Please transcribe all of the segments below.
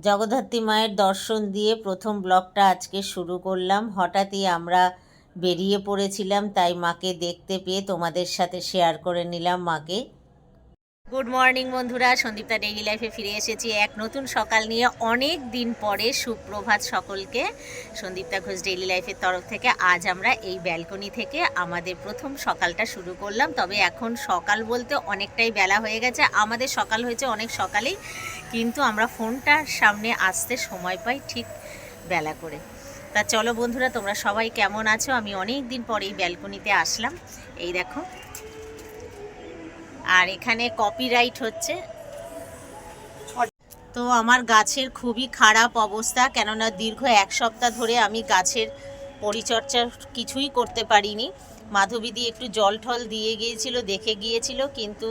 জগদ্ধাত্রী মায়ের দর্শন দিয়ে প্রথম ব্লগটা আজকে শুরু করলাম। হঠাৎই আমরা বেরিয়ে পড়েছিলাম, তাই মাকে দেখতে পেয়ে তোমাদের সাথে শেয়ার করে নিলাম মাকে। গুড মর্নিং বন্ধুরা, সন্দীপতা ডেইলি লাইফে ফিরে এসেছি এক নতুন সকাল নিয়ে। অনেক দিন পরে সুপ্রভাত সকলকে। সন্দীপতা ঘোষ ডেইলি লাইফের তরফ থেকে আজ আমরা এই ব্যালকনি থেকে আমাদের প্রথম সকালটা শুরু করলাম। তবে এখন সকাল বলতে অনেকটাই বেলা হয়ে গেছে, আমাদের সকাল হয়েছে অনেক সকালেই, কিন্তু আমরা ফোনটার সামনে আসতে সময় পাই ঠিক বেলা করে। তা চলো বন্ধুরা, তোমরা সবাই কেমন আছো? আমি অনেক দিন পর এই ব্যালকনিতে আসলাম। এই দেখো, আর এখানে কপিরাইট হচ্ছে। তো আমার গাছের খুবই খারাপ অবস্থা, কেননা দীর্ঘ এক সপ্তাহ ধরে আমি গাছের পরিচর্যা কিছুই করতে পারিনি। মাধবীদি একটু জল ঠল দিয়ে গিয়েছিল, দেখে গিয়েছিল, কিন্তু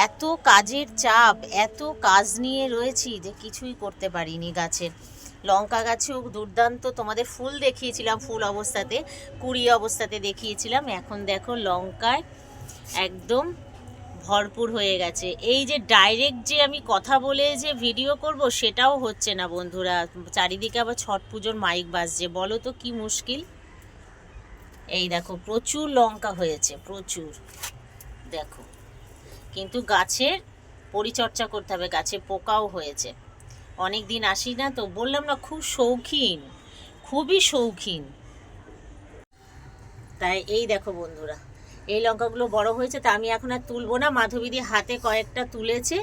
এত কাজের চাপ, এত কাজ নিয়ে রয়েছি যে কিছুই করতে পারিনি গাছের। লঙ্কা গাছেও দুর্দান্ত তোমাদের ফুল দেখিয়েছিলাম, ফুল অবস্থাতে, কুড়ি অবস্থাতে দেখিয়েছিলাম। এখন দেখো লঙ্কায় একদম ভরপুর হয়ে গেছে। এই যে ডাইরেক্ট যে আমি কথা বলে যে ভিডিও করব সেটাও হচ্ছে না বন্ধুরা, চারিদিকে আবার ছট পুজোর মাইক বাজছে, বলো তো কি মুশকিল। এই দেখো প্রচুর লঙ্কা হয়েছে, প্রচুর, দেখো, কিন্তু গাছের পরিচর্যা করতে হবে, গাছে পোকাও হয়েছে। অনেক দিন আসি না তো, বললাম না খুব শৌখিন, খুবই শৌখিন। তাই এই দেখো বন্ধুরা, এই লঙ্কাগুলো বড় হয়েছে, তা আমি এখন আর তুলবো না। মাধবীদি হাতে কয়েকটা তুলেছে,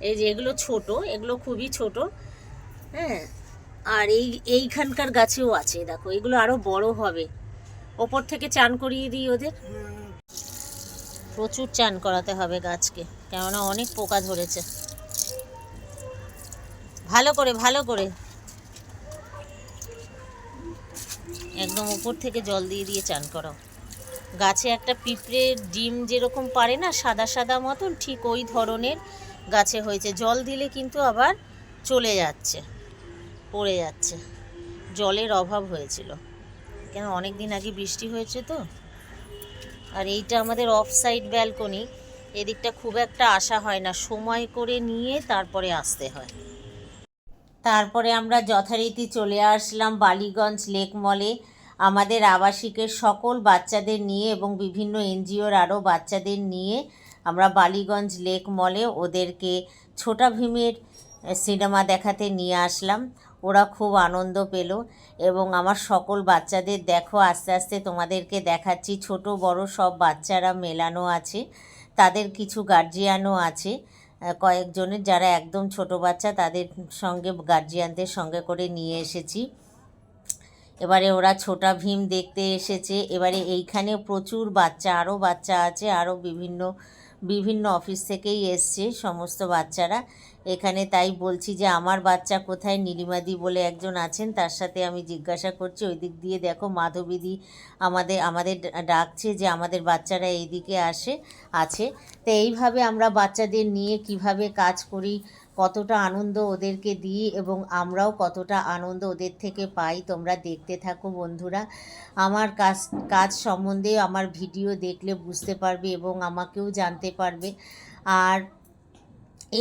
এই যে এগুলো ছোট, এগুলো খুবই ছোট, হ্যাঁ। আর এইখানকার গাছেও আছে, দেখো এগুলো আরও বড় হবে। ওপর থেকে চান করিয়ে দিই ওদের, প্রচুর চান করাতে হবে গাছকে, কেননা অনেক পোকা ধরেছে। ভালো করে ভালো করে একদম উপর থেকে জল দিয়ে দিয়ে চান করাও। গাছে একটা পিঁপড়ে ডিম যেরকম পারে না সাদা সাদা মতন, ঠিক ওই ধরনের গাছে হয়েছে। জল দিলে কিন্তু আবার চলে যাচ্ছে, পড়ে যাচ্ছে, জলের অভাব হয়েছিল, কেন অনেক দিন আগে বৃষ্টি হয়েছে তো। আর এইটা আমাদের অফ সাইড ব্যালকনি, এদিকটা খুব একটা আসা হয় না, সময় করে নিয়ে তারপরে আসতে হয়। তারপরে আমরা যথারীতি চলে আসলাম বালিগঞ্জ লেক মলে, আমাদের আবাসিকের সকল বাচ্চাদের নিয়ে এবং বিভিন্ন এনজিওর আরও বাচ্চাদের নিয়ে আমরা বালিগঞ্জ লেক মলে ওদেরকে ছোটা ভীমের সিনেমা দেখাতে নিয়ে আসলাম। ওরা খুব আনন্দ পেল, এবং আমার সকল বাচ্চাদের দেখো আস্তে আস্তে তোমাদেরকে দেখাচ্ছি, ছোট বড় সব বাচ্চারা মেলানো আছে, তাদের কিছু গার্জিয়ানও আছে, কয়েকজনের যারা একদম ছোট বাচ্চা, তাদের সঙ্গে গার্জিয়ানদের সঙ্গে করে নিয়ে এসেছি। এবারে ওরা ছোটা ভীম দেখতে এসেছে। এবারে এইখানে প্রচুর বাচ্চা, আরও বাচ্চা আছে, আরও বিভিন্ন বিভিন্ন অফিস থেকেই এসছে সমস্ত বাচ্চারা এখানে। তাই বলছি যে আমার বাচ্চা কোথায়, নীলিমাদি বলে একজন আছেন, তার সাথে আমি জিজ্ঞাসা করছি। ওই দিক দিয়ে দেখো মাধবীদি আমাদের আমাদের ডাকছে যে আমাদের বাচ্চারা এইদিকে আছে। তো এইভাবে আমরা বাচ্চাদের নিয়ে কিভাবে কাজ করি, কতটা আনন্দ ওদেরকে দিই এবং আমরাও কতটা আনন্দ ওদের থেকে পাই, তোমরা দেখতে থাকো বন্ধুরা। আমার কাজ সম্বন্ধে আমার ভিডিও দেখলে বুঝতে পারবে এবং আমাকেও জানতে পারবে। আর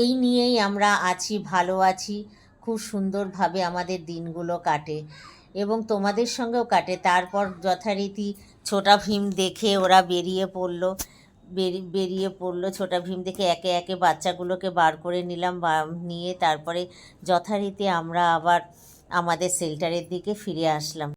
এই নিয়েই আমরা আছি, ভালো আছি, খুব সুন্দরভাবে আমাদের দিনগুলো কাটে এবং তোমাদের সঙ্গেও কাটে। তারপর যথারীতি ছোটা ভীম দেখে ওরা বেরিয়ে পড়লো। ছোটা ভীম দেখে একে একে বাচ্চাগুলোকে বার করে নিলাম, নিয়ে তারপরে যথারীতি আমরা আবার আমাদের শেল্টারের দিকে ফিরে আসলাম।